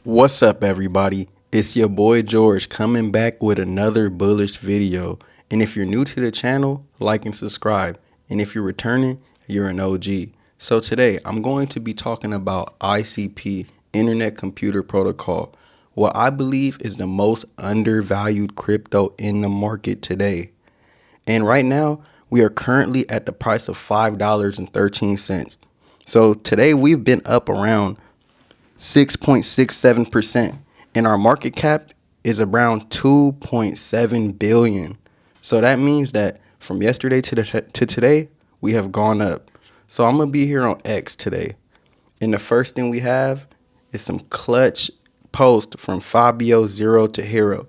What's up, everybody? It's your boy George coming back with another bullish video. And if you're new to the channel, like and subscribe. And if you're returning, you're an OG. So today I'm going to be talking about ICP, Internet Computer Protocol, what I believe is the most undervalued crypto in the market today. And right now, we are currently at the price of $5.13. So today we've been up around 6.67%, and our market cap is around 2.7 billion. So that means that from yesterday to today, we have gone up. So I'm gonna be here on X today, and the first thing we have is some clutch post from Fabio Zero to Hero.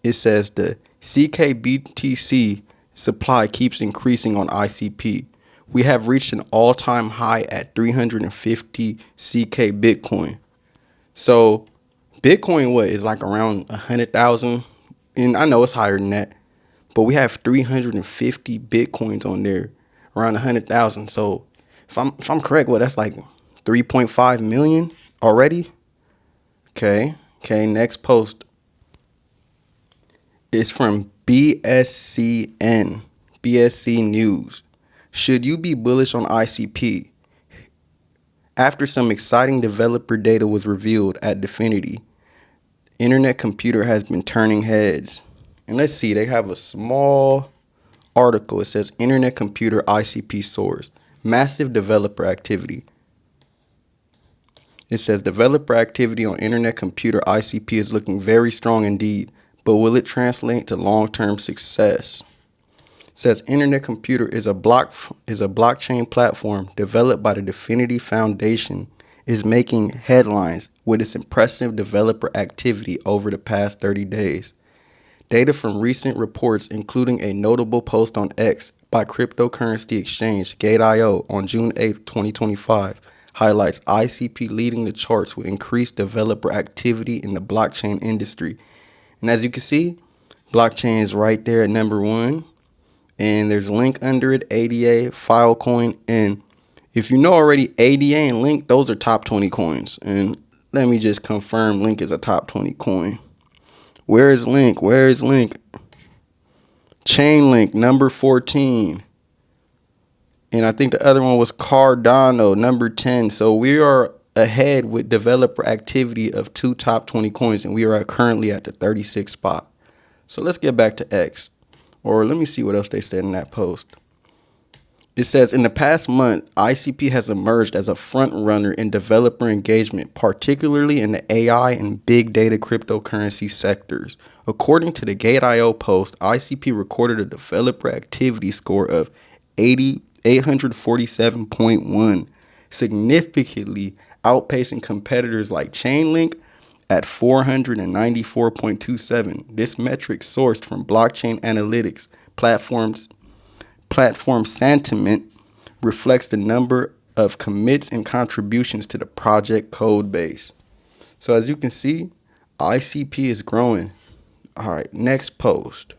It says the CKBTC supply keeps increasing on ICP. We have reached an all-time high at 350 CK Bitcoin. So Bitcoin, what is like around 100,000, and I know it's higher than that, but we have 350 Bitcoins on there, around 100,000. So if I'm correct, well, that's like 3.5 million already. Okay. Next post is from BSC News. Should you be bullish on ICP? After some exciting developer data was revealed at Definity, Internetcomputer has been turning heads. And let's see, they have a small article. It says Internetcomputer ICP soars, massive developer activity. It says developer activity on Internetcomputer ICP is looking very strong indeed, but will it translate to long-term success? It says Internetcomputer is a blockchain platform developed by the Definity Foundation, is making headlines with its impressive developer activity over the past 30 days. Data from recent reports, including a notable post on X by cryptocurrency exchange Gate.io on June 8, 2025, highlights ICP leading the charts with increased developer activity in the blockchain industry. And as you can see, blockchain is right there at number one. And there's a link under it, ADA, Filecoin, and if you know already, ADA and Link, those are top 20 coins. And let me just confirm Link is a top 20 coin. Where is Link? Chainlink, number 14. And I think the other one was Cardano, number 10. So we are ahead with developer activity of two top 20 coins, and we are currently at the 36th spot. So let's get back to X. Or let me see what else they said in that post. It says, in the past month, ICP has emerged as a front runner in developer engagement, particularly in the AI and big data cryptocurrency sectors. According to the Gate.io post, ICP recorded a developer activity score of 847.1, significantly outpacing competitors like Chainlink at 494.27. This metric sourced from blockchain analytics platform sentiment reflects the number of commits and contributions to the project code base. So as you can see, ICP is growing. All right, next post.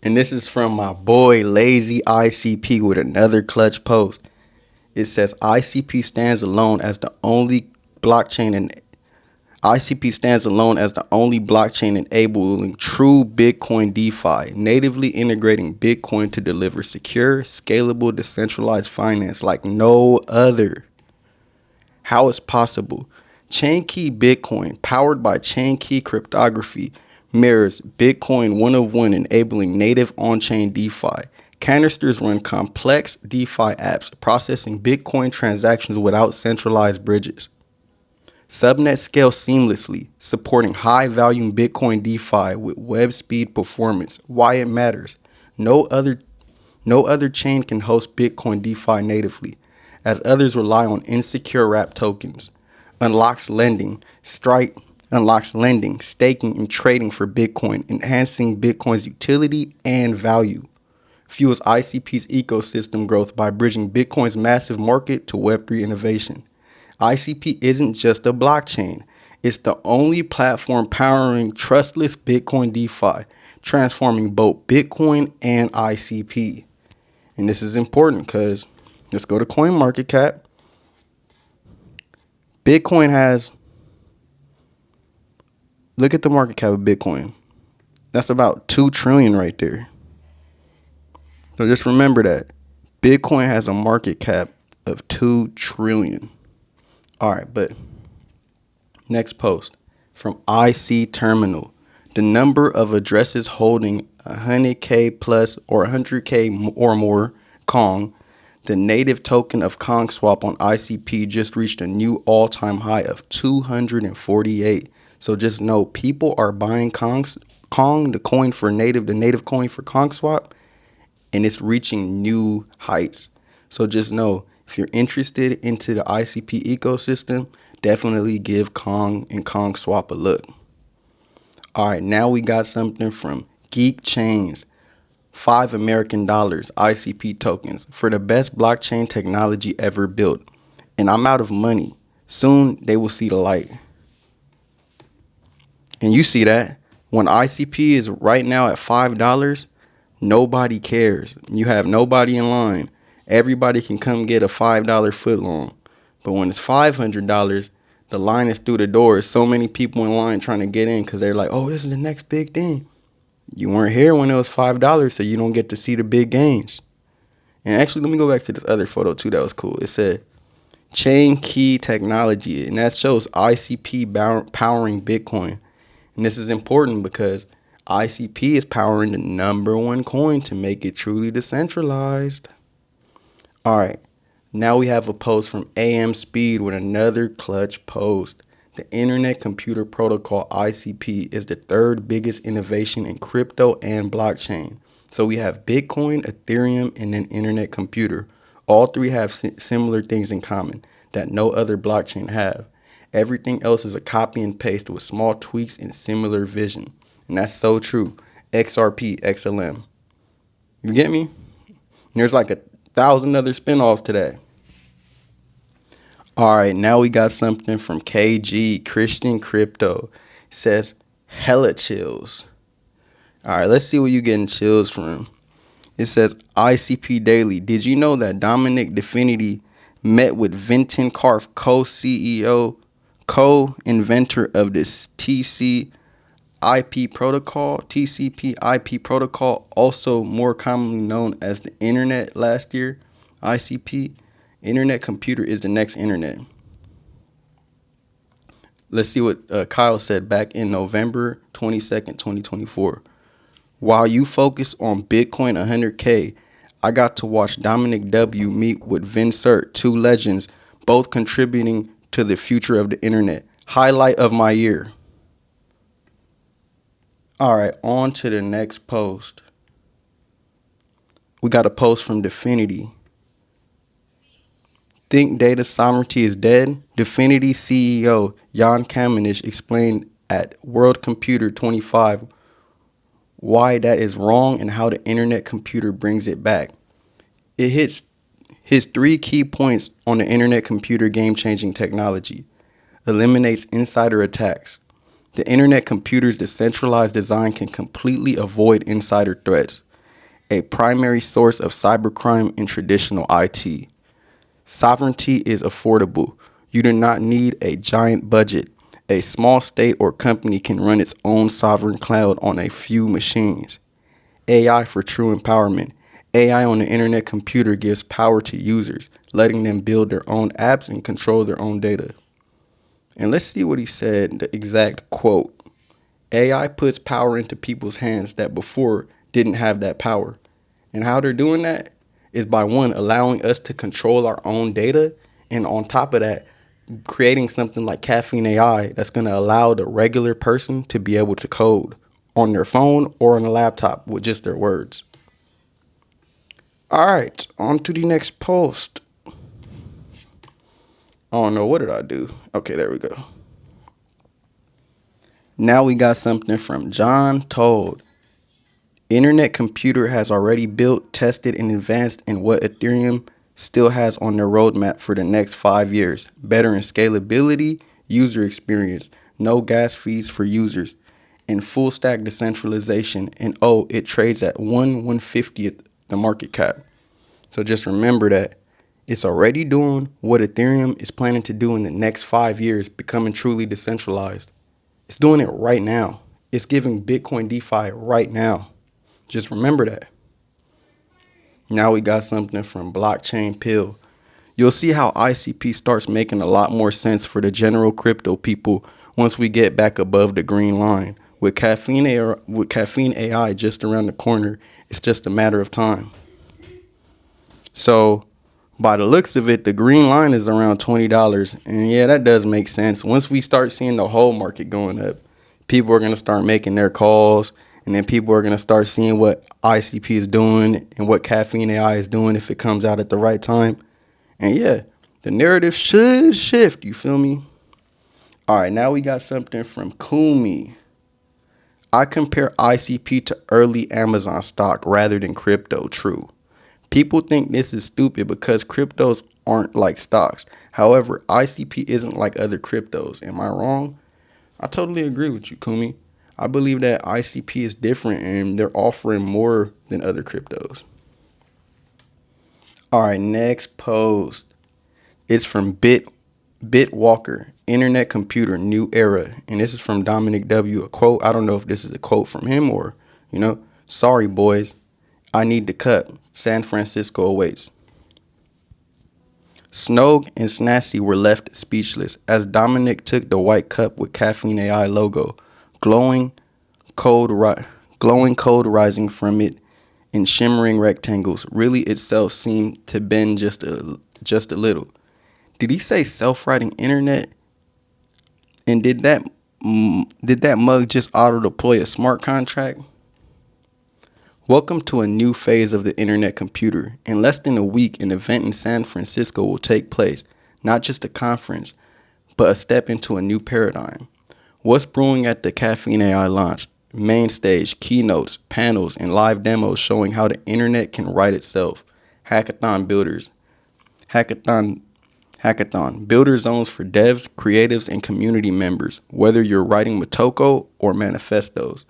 And this is from my boy Lazy ICP with another clutch post. It says ICP stands alone as the only blockchain enabling true Bitcoin DeFi, natively integrating Bitcoin to deliver secure, scalable, decentralized finance like no other. How is possible? ChainKey Bitcoin, powered by ChainKey cryptography, mirrors Bitcoin one-of-one, enabling native on-chain DeFi. Canisters run complex DeFi apps, processing Bitcoin transactions without centralized bridges. Subnet scales seamlessly, supporting high-volume Bitcoin DeFi with web speed performance. Why it matters. No other chain can host Bitcoin DeFi natively, as others rely on insecure wrapped tokens. Unlocks lending, staking, and trading for Bitcoin, enhancing Bitcoin's utility and value. Fuels ICP's ecosystem growth by bridging Bitcoin's massive market to Web3 innovation. ICP isn't just a blockchain. It's the only platform powering trustless Bitcoin DeFi, transforming both Bitcoin and ICP. And this is important because let's go to CoinMarketCap. Bitcoin has Look at the market cap of Bitcoin. That's about 2 trillion right there. So just remember that Bitcoin has a market cap of 2 trillion. All right, but next post from IC Terminal. The number of addresses holding 100K plus or 100K or more Kong, the native token of Kong Swap on ICP, just reached a new all-time high of 248. So just know people are buying Kong, the coin for the native coin for Kong Swap, and it's reaching new heights. So just know, if you're interested into the ICP ecosystem, definitely give Kong and Kong Swap a look. All right, now we got something from Geek Chains. $5 American ICP tokens for the best blockchain technology ever built. And I'm out of money. Soon they will see the light. And you see that when ICP is right now at $5, nobody cares. You have nobody in line. Everybody can come get a $5 footlong. But when it's $500, the line is through the door. So many people in line trying to get in because they're like, oh, this is the next big thing. You weren't here when it was $5, so you don't get to see the big gains. And actually, let me go back to this other photo too. That was cool. It said chain key technology, and that shows ICP powering Bitcoin. And this is important because ICP is powering the #1 coin to make it truly decentralized. All right, now we have a post from AM Speed with another clutch post. The Internet Computer Protocol, ICP, is the third biggest innovation in crypto and blockchain. So we have Bitcoin, Ethereum, and then Internet Computer. All three have similar things in common that no other blockchain have. Everything else is a copy and paste with small tweaks and similar vision. And that's so true. XRP, XLM. You get me? And there's like 1,000 other spinoffs to that. All right, now we got something from KG, Christian Crypto. It says, hella chills. All right, let's see where you getting chills from. It says, ICP Daily. Did you know that Dominic Definity met with Vinton Karf, co-CEO, co-inventor of this TCP IP protocol, also more commonly known as the Internet last year? ICP. Internet Computer is the next internet. Let's see what Kyle said back in November 22nd, 2024. While you focus on Bitcoin 100K, I got to watch Dominic W. meet with Vincert, two legends, both contributing to the future of the internet. Highlight of my year. All right, on to the next post. We got a post from Definity. Think data sovereignty is dead? Definity CEO Jan Kamenisch explained at World Computer 25 why that is wrong and how the Internet Computer brings it back. It hits his 3 key points on the Internet Computer game-changing technology. Eliminates insider attacks. The Internet Computer's decentralized design can completely avoid insider threats, a primary source of cybercrime in traditional IT. Sovereignty is affordable. You do not need a giant budget. A small state or company can run its own sovereign cloud on a few machines. AI for true empowerment. AI on the Internet Computer gives power to users, letting them build their own apps and control their own data. And let's see what he said, the exact quote. AI puts power into people's hands that before didn't have that power. And how they're doing that is by, one, allowing us to control our own data, and on top of that, creating something like Caffeine AI that's going to allow the regular person to be able to code on their phone or on a laptop with just their words. All right, on to the next post. Oh no, what did I do? Okay, there we go. Now we got something from John Told. Internet Computer has already built, tested, and advanced in what Ethereum still has on their roadmap for the next 5 years. Better in scalability, user experience, no gas fees for users, and full stack decentralization. And it trades at 1/150th the market cap. So just remember that it's already doing what Ethereum is planning to do in the next 5 years, becoming truly decentralized. It's doing it right now. It's giving Bitcoin DeFi right now. Just remember that. Now we got something from Blockchain Pill. You'll see how ICP starts making a lot more sense for the general crypto people once we get back above the green line. With caffeine AI just around the corner, it's just a matter of time. So, by the looks of it, the green line is around $20. And yeah, that does make sense. Once we start seeing the whole market going up, people are going to start making their calls. And then people are going to start seeing what ICP is doing and what caffeine AI is doing if it comes out at the right time. And yeah, the narrative should shift. You feel me? All right, now we got something from Kumi. I compare ICP to early Amazon stock rather than crypto. True. People think this is stupid because cryptos aren't like stocks. However, ICP isn't like other cryptos. Am I wrong? I totally agree with you, Kumi. I believe that ICP is different and they're offering more than other cryptos. All right, next post. It's from Bitwalker, Internetcomputer, New Era. And this is from Dominic W. A quote. I don't know if this is a quote from him or, sorry, boys. I need the cut. San Francisco awaits. Snow and Snazzy were left speechless as Dominic took the white cup with Caffeine AI logo, glowing code rising from it in shimmering rectangles. Really itself seemed to bend just a little. Did he say self-writing internet? And did that mug just auto-deploy a smart contract? Welcome to a new phase of the Internet Computer. In less than a week, an event in San Francisco will take place. Not just a conference, but a step into a new paradigm. What's brewing at the Caffeine AI launch? Main stage, keynotes, panels, and live demos showing how the internet can write itself. Hackathon, builder zones for devs, creatives, and community members, whether you're writing Motoko or manifestos.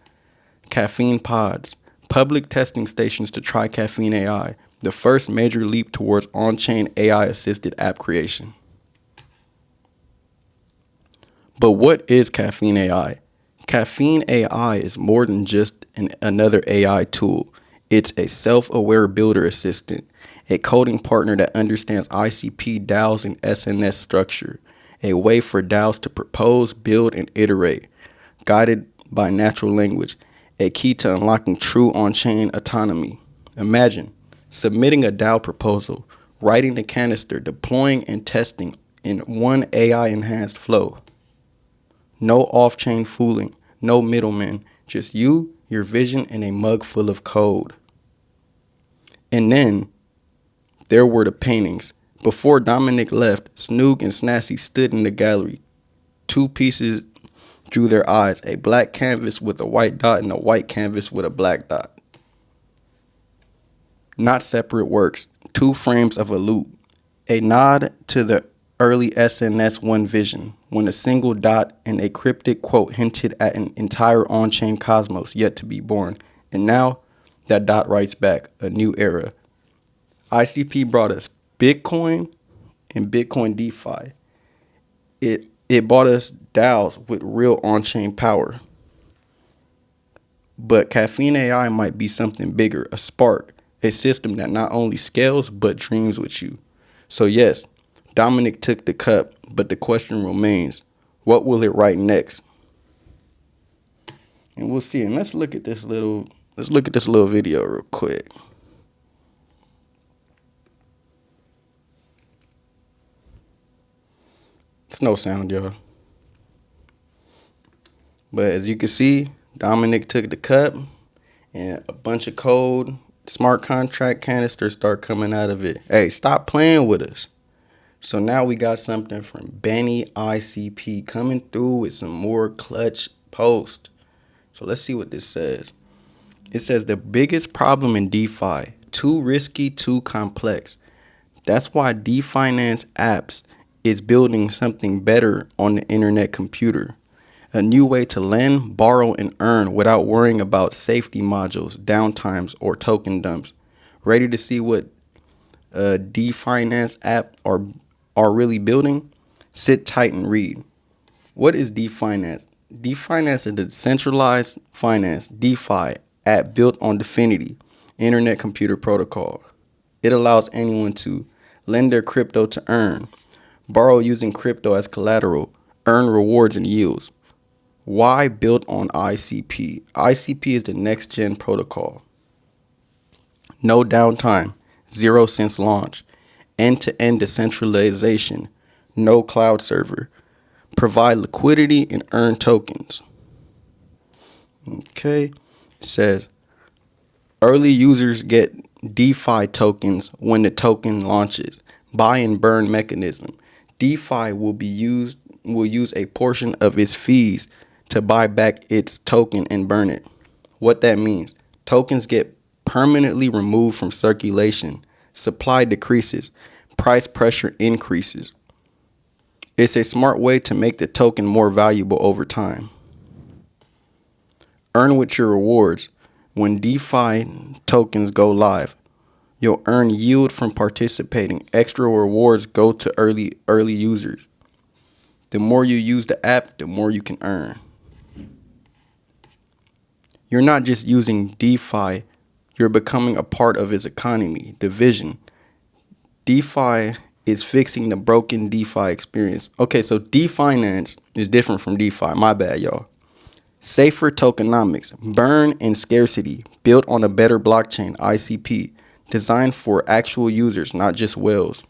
Caffeine pods, public testing stations to try Caffeine AI, the first major leap towards on-chain AI-assisted app creation. But what is Caffeine AI? Caffeine AI is more than just another AI tool. It's a self-aware builder assistant, a coding partner that understands ICP, DAOs, and SNS structure, a way for DAOs to propose, build, and iterate, guided by natural language, a key to unlocking true on-chain autonomy. Imagine submitting a DAO proposal, writing the canister, deploying and testing in one AI-enhanced flow. No off-chain fooling, no middlemen, just you, your vision, and a mug full of code. And then there were the paintings. Before Dominic left, Snoog and Snazzy stood in the gallery. Two pieces drew their eyes, a black canvas with a white dot and a white canvas with a black dot. Not separate works, two frames of a loop, a nod to the early SNS1 vision, when a single dot and a cryptic quote hinted at an entire on-chain cosmos yet to be born. And now that dot writes back, a new era. ICP brought us Bitcoin and Bitcoin DeFi. It bought us DAOs with real on-chain power. But Caffeine AI might be something bigger, a spark, a system that not only scales but dreams with you. So yes, Dominic took the cup, but the question remains, what will it write next? And we'll see. And let's look at this little video real quick. It's no sound, y'all. But as you can see, Dominic took the cup and a bunch of code, smart contract canisters start coming out of it. Hey, stop playing with us. So now we got something from Benny ICP coming through with some more clutch posts. So let's see what this says. It says the biggest problem in DeFi, too risky, too complex. That's why DeFinance apps is building something better on the internet computer. A new way to lend, borrow, and earn without worrying about safety modules, downtimes, or token dumps. Ready to see what DeFinance app are really building? Sit tight and read. What is DeFinance? DeFinance is a decentralized finance DeFi app built on Definity, Internet Computer Protocol. It allows anyone to lend their crypto to earn, borrow using crypto as collateral, earn rewards and yields. Why built on ICP? ICP is the next gen protocol. No downtime, 0 since launch, end-to-end decentralization, no cloud server. Provide liquidity and earn tokens. Okay, it says early users get DeFi tokens when the token launches. Buy and burn mechanism. DeFi will use a portion of its fees to buy back its token and burn it. What that means, tokens get permanently removed from circulation, supply decreases, price pressure increases. It's a smart way to make the token more valuable over time. Earn with your rewards. When DeFi tokens go live, you'll earn yield from participating. Extra rewards go to early users. The more you use the app, the more you can earn. You're not just using DeFi, you're becoming a part of its economy, the vision. DeFi is fixing the broken DeFi experience. Okay, so DeFinance is different from DeFi. My bad, y'all. Safer tokenomics, burn and scarcity, built on a better blockchain, ICP, designed for actual users, not just whales.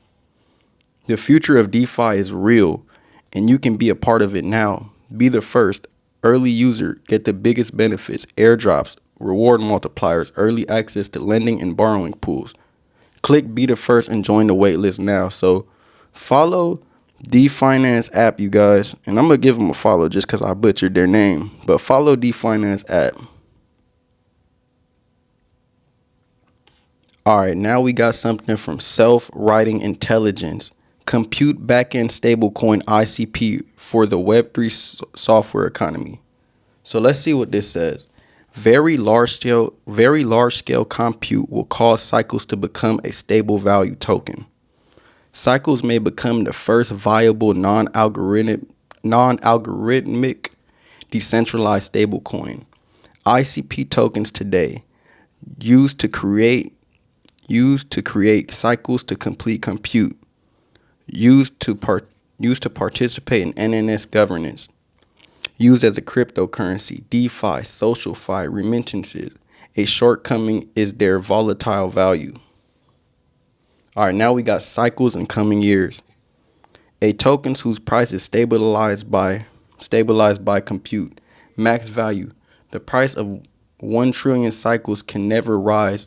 The future of DeFi is real, and you can be a part of it now. Be the first. Early user, get the biggest benefits, airdrops, reward multipliers, early access to lending and borrowing pools. Click be the first and join the waitlist now. So follow DeFinance app, you guys. And I'm going to give them a follow just because I butchered their name. But follow DeFinance app. All right, now we got something from Self-Writing Intelligence. Compute backend stablecoin ICP for the Web3 software economy. So let's see what this says. Very large scale compute will cause Cycles to become a stable value token. Cycles may become the first viable non-algorithmic decentralized stablecoin. ICP tokens today used to create cycles to complete compute. Used to participate in NNS governance, used as a cryptocurrency, DeFi, SocialFi, remittances. A shortcoming is their volatile value. All right, now we got cycles in coming years. A tokens whose price is stabilized by compute, max value. The price of 1 trillion cycles can never rise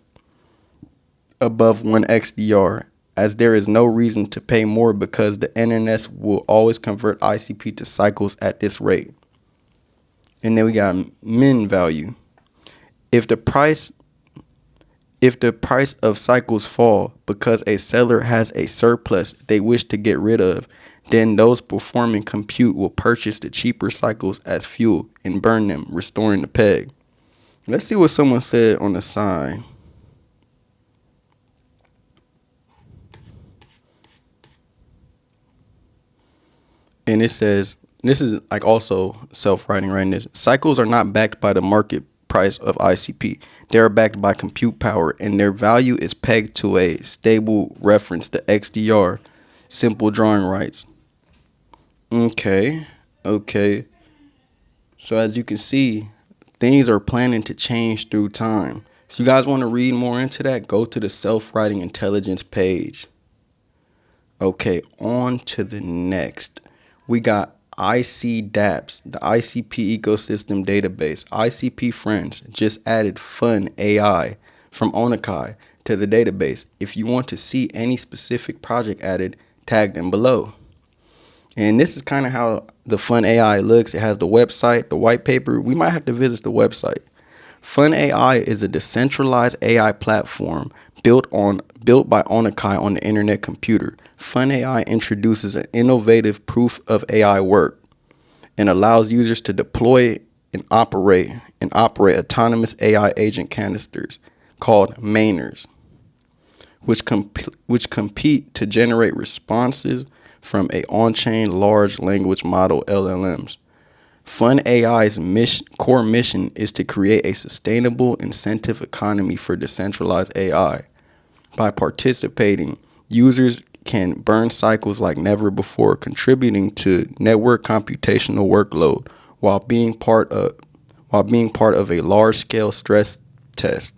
above 1 XDR. As there is no reason to pay more because the NNS will always convert ICP to cycles at this rate. And then we got min value. If the price of cycles fall because a seller has a surplus they wish to get rid of, then those performing compute will purchase the cheaper cycles as fuel and burn them, restoring the peg. Let's see what someone said on the sign. And it says, this is like also self-writing right in this. Cycles are not backed by the market price of ICP. They are backed by compute power, and their value is pegged to a stable reference, the XDR, simple drawing rights. Okay. So as you can see, things are planning to change through time. If you guys want to read more into that, go to the Self-Writing Intelligence page. Okay, on to the next. We got ICDApps, the ICP ecosystem database. ICP Friends just added fun AI from Onakai to the database. If you want to see any specific project added, tag them below. And this is kind of how the fun AI looks. It has the website, the white paper. We might have to visit the website. Fun AI is a decentralized AI platform built by Onakai on the Internetcomputer. Fun AI introduces an innovative proof of AI work and allows users to deploy and operate autonomous AI agent canisters called mainers, which compete to generate responses from a on-chain large language model LLMs. Fun AI's core mission is to create a sustainable incentive economy for decentralized AI. By participating, users can burn cycles like never before, contributing to network computational workload while being part of a large-scale stress test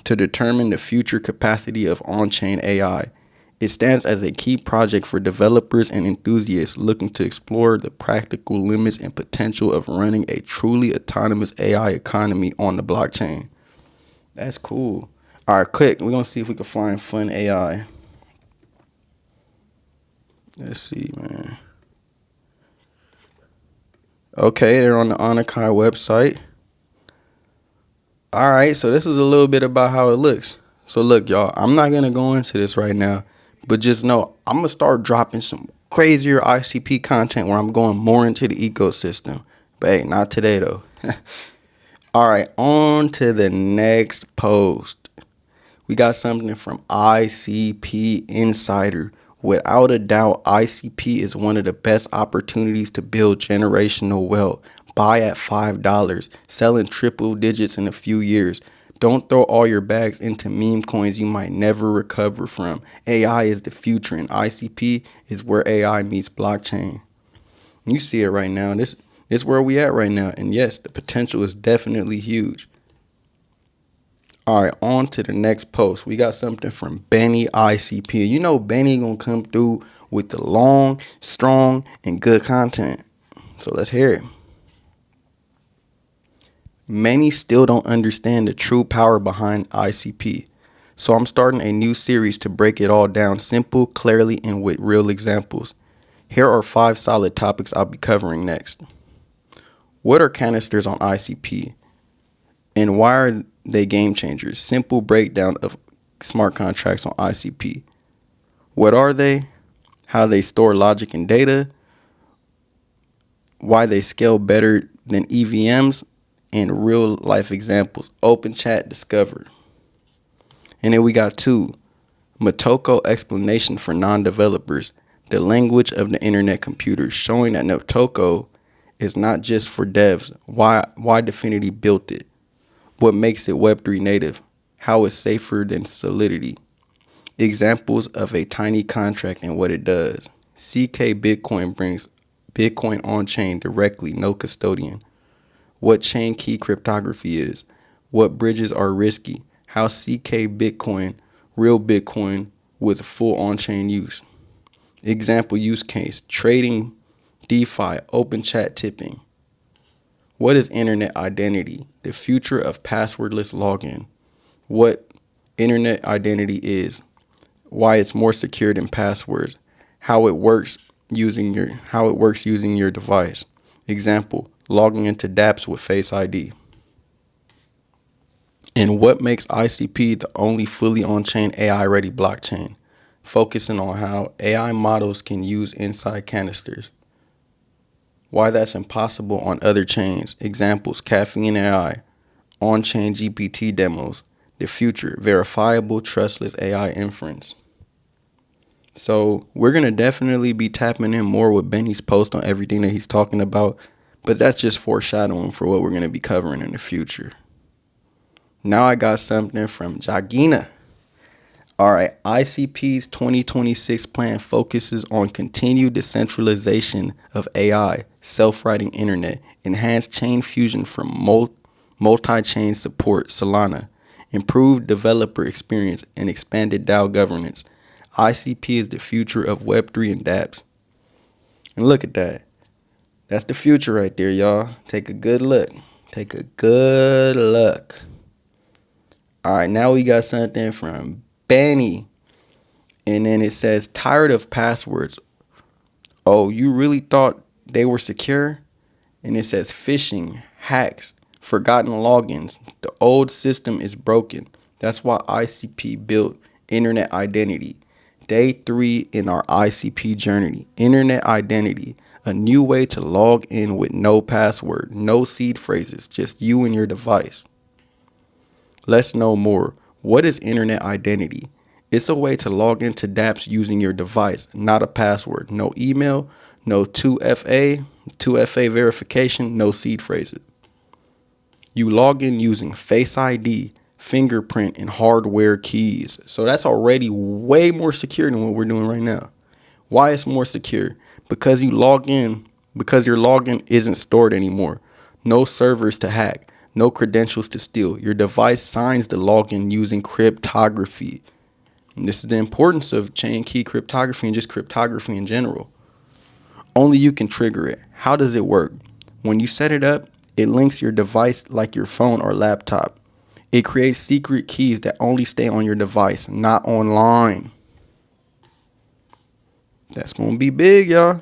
to determine the future capacity of on-chain AI. It stands as a key project for developers and enthusiasts looking to explore the practical limits and potential of running a truly autonomous AI economy on the blockchain. That's cool. All right, quick. We're going to see if we can find fun AI. Let's see, man. Okay, they're on the Anakai website. All right, so this is a little bit about how it looks. So look, y'all, I'm not going to go into this right now, but just know I'm going to start dropping some crazier ICP content where I'm going more into the ecosystem. But hey, not today, though. All right, on to the next post. We got something from ICP Insider. Without a doubt, ICP is one of the best opportunities to build generational wealth. Buy at $5, selling triple digits in a few years. Don't throw all your bags into meme coins you might never recover from. AI is the future, and ICP is where AI meets blockchain. You see it right now. This is where we at right now. And yes, the potential is definitely huge. All right, on to the next post. We got something from Benny ICP. You know Benny gonna come through with the long, strong, and good content. So let's hear it. Many still don't understand the true power behind ICP. So I'm starting a new series to break it all down simple, clearly, and with real examples. Here are 5 solid topics I'll be covering next. What are canisters on ICP? And why are they game changers? Simple breakdown of smart contracts on ICP. What are they? How they store logic and data? Why they scale better than EVMs? And real life examples. Open chat discovered. And then we got 2. Motoko explanation for non-developers. The language of the internet computer, showing that Motoko is not just for devs. Why Dfinity built it. What makes it Web3 native. How it's safer than Solidity. Examples of a tiny contract and what it does. CK Bitcoin brings Bitcoin on-chain directly, no custodian. What chain key cryptography is. What bridges are risky. How CK Bitcoin, real Bitcoin with full on-chain use. Example use case, trading, DeFi, open chat tipping. What is internet identity? The future of passwordless login. What internet identity is. Why it's more secure than passwords. How it works using your device. Example, logging into dApps with Face ID. And what makes ICP the only fully on-chain AI-ready blockchain? Focusing on how AI models can use inside canisters. Why that's impossible on other chains. Examples, Caffeine AI, on-chain GPT demos. The future, verifiable, trustless AI inference. So we're going to definitely be tapping in more with Benny's post on everything that he's talking about. But that's just foreshadowing for what we're going to be covering in the future. Now I got something from Jagina. All right, ICP's 2026 plan focuses on continued decentralization of AI, self-writing internet, enhanced chain fusion from multi-chain support, Solana, improved developer experience, and expanded DAO governance. ICP is the future of Web3 and dApps. And look at that. That's the future right there, y'all. Take a good look. Take a good look. All right, now we got something from Benny. And then it says, tired of passwords. Oh, you really thought they were secure? And it says phishing, hacks, forgotten logins. The old system is broken. That's why ICP built Internet Identity. Day 3 in our ICP journey. Internet Identity. A new way to log in with no password, no seed phrases, just you and your device. Let's know more. What is Internet Identity? It's a way to log into dApps using your device, not a password. No email, no 2FA, 2FA verification, no seed phrases. You log in using Face ID, fingerprint, and hardware keys. So that's already way more secure than what we're doing right now. Why it's more secure? Because your login isn't stored anymore. No servers to hack, no credentials to steal. Your device signs the login using cryptography. And this is the importance of chain key cryptography and just cryptography in general. Only you can trigger it. How does it work? When you set it up, it links your device like your phone or laptop. It creates secret keys that only stay on your device, not online. That's going to be big, y'all.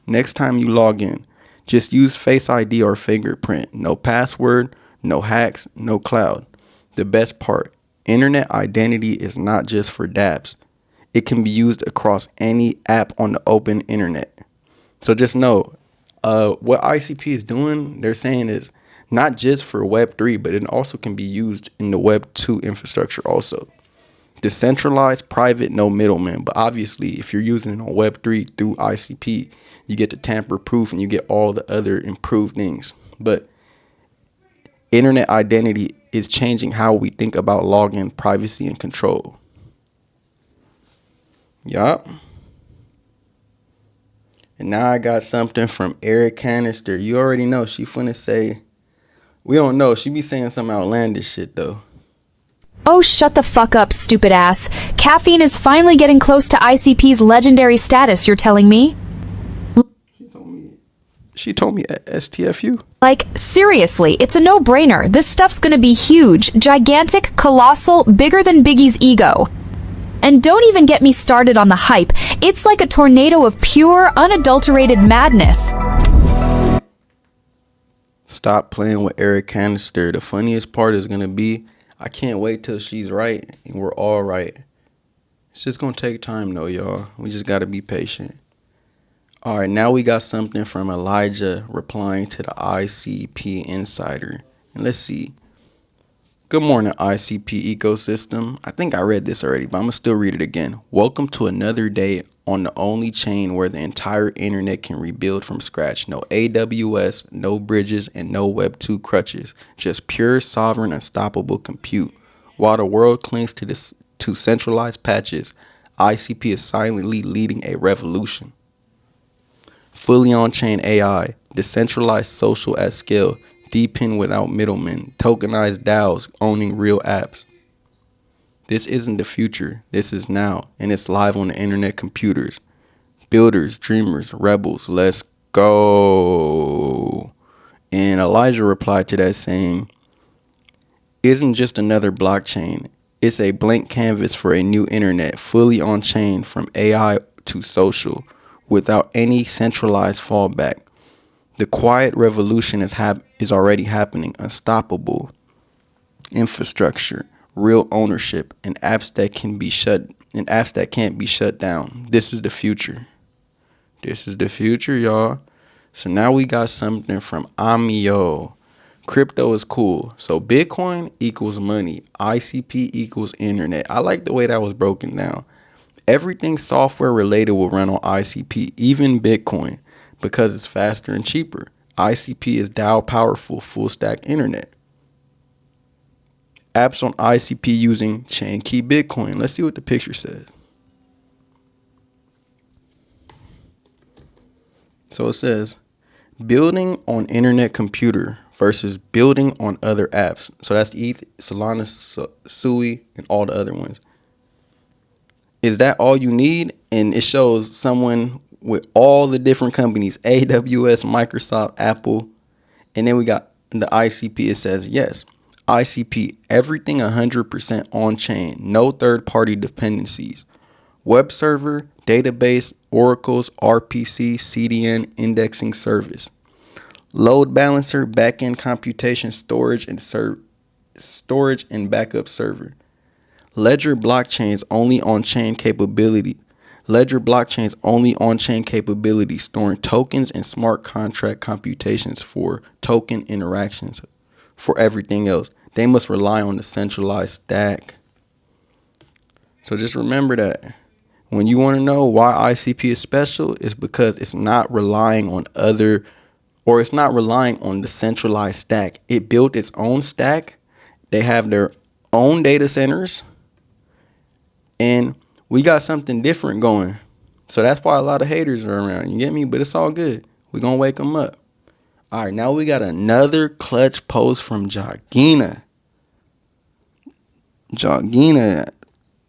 Next time you log in, just use Face ID or fingerprint. No password, no hacks, no cloud. The best part, internet identity is not just for dApps. It can be used across any app on the open internet. So just know, what ICP is doing, they're saying is not just for Web3, but it also can be used in the Web2 infrastructure also. Decentralized, private, no middleman. But obviously, if you're using it on Web3 through ICP, you get the tamper-proof and you get all the other improved things. But internet identity is changing how we think about login, privacy, and control. Yup. And now I got something from Eric Canister. You already know she finna say, we don't know. She be saying some outlandish shit though. Oh, shut the fuck up, stupid ass. Caffeine is finally getting close to ICP's legendary status, you're telling me? She told me at STFU. Like, seriously, it's a no-brainer. This stuff's gonna be huge, gigantic, colossal, bigger than Biggie's ego. And don't even get me started on the hype. It's like a tornado of pure, unadulterated madness. Stop playing with Eric Canister. The funniest part is gonna be, I can't wait till she's right and we're all right. It's just gonna take time though, y'all. We just gotta be patient. All right, now we got something from Elijah replying to the ICP Insider. And let's see. Good morning, ICP ecosystem. I think I read this already, but I'm going to still read it again. Welcome to another day on the only chain where the entire internet can rebuild from scratch. No AWS, no bridges, and no Web 2 crutches. Just pure, sovereign, unstoppable compute. While the world clings to centralized patches, ICP is silently leading a revolution. Fully on-chain AI, decentralized social at scale, DePIN without middlemen, tokenized DAOs owning real apps. This isn't the future, this is now, and it's live on the internet computers. Builders, dreamers, rebels, let's go. And Elijah replied to that saying, isn't just another blockchain, it's a blank canvas for a new internet, fully on-chain from AI to social, without any centralized fallback. The quiet revolution is already happening. Unstoppable infrastructure, real ownership, and apps that can't be shut down. This is the future. This is the future, y'all. So now we got something from Amio. Crypto is cool. So Bitcoin equals money. ICP equals internet. I like the way that was broken down. Everything software related will run on ICP, even Bitcoin, because it's faster and cheaper. ICP is DAO powerful, full stack internet. Apps on ICP using chain key Bitcoin. Let's see what the picture says. So it says, building on Internetcomputer versus building on other apps. So that's ETH, Solana, Sui, and all the other ones. Is that all you need? And it shows someone with all the different companies, AWS, Microsoft, Apple. And then we got the ICP. It says, yes, ICP, everything 100% on chain, no third party dependencies. Web server, database, oracles, RPC, CDN, indexing service. Load balancer, backend computation, storage and backup server. Ledger blockchains only on-chain capability. Ledger blockchains only on-chain capability, storing tokens and smart contract computations for token interactions. For everything else, they must rely on the centralized stack. So just remember that. When you want to know why ICP is special, it's because it's not relying on other or it's not relying on the centralized stack. It built its own stack. They have their own data centers, and we got something different going. So that's why a lot of haters are around. You get me? But it's all good. We're going to wake them up. All right, now we got another clutch post from Jogina. Jogina,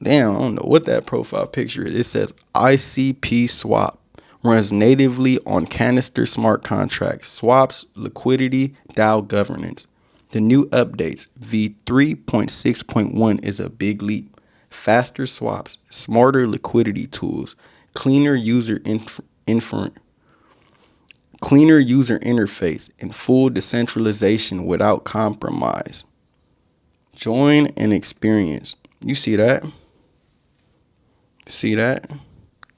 damn, I don't know what that profile picture is. It says ICP swap runs natively on canister smart contracts, swaps, liquidity, DAO governance. The new updates, v3.6.1, is a big leap. Faster swaps, smarter liquidity tools, cleaner user interface, and full decentralization without compromise. Join and experience. You see that? See that?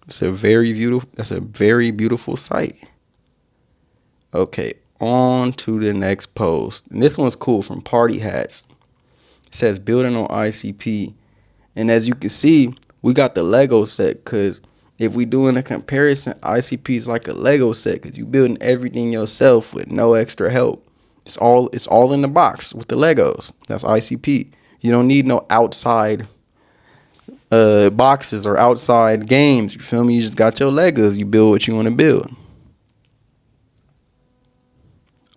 That's a very beautiful site. Okay, on to the next post. And this one's cool, from Party Hats. It says building on ICP. And as you can see, we got the Lego set, because if we doing a comparison, ICP is like a Lego set because you building everything yourself with no extra help. It's all in the box with the Legos. That's ICP. You don't need no outside boxes or outside games. You feel me? You just got your Legos. You build what you want to build.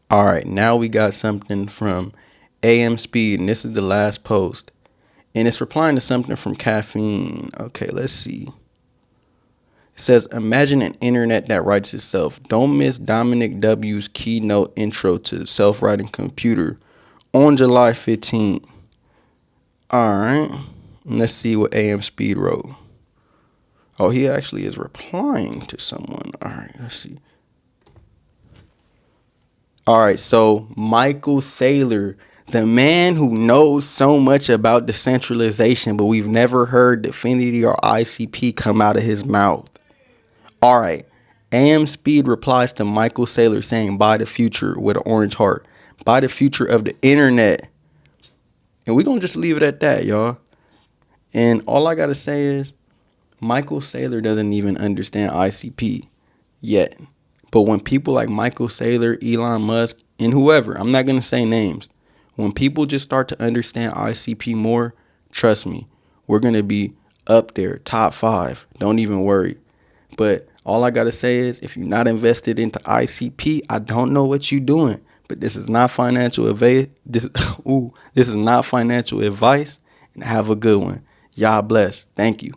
All right, now we got something from AM Speed, and this is the last post. And it's replying to something from Caffeine. Okay, let's see. It says, imagine an internet that writes itself. Don't miss Dominic W's keynote intro to self-writing computer on July 15th. All right. Let's see what AM Speed wrote. Oh, he actually is replying to someone. All right, let's see. All right, so Michael Saylor, the man who knows so much about decentralization, but we've never heard Definity or ICP come out of his mouth. All right, AM Speed replies to Michael Saylor saying, buy the future, with an orange heart. Buy the future of the internet. And we're going to just leave it at that, y'all. And all I got to say is, Michael Saylor doesn't even understand ICP yet. But when people like Michael Saylor, Elon Musk, and whoever, I'm not going to say names, when people just start to understand ICP more, trust me, we're going to be up there, top 5. Don't even worry. But all I got to say is, if you're not invested into ICP, I don't know what you're doing. But this is not financial advice. This is not financial advice. And have a good one. Y'all bless. Thank you.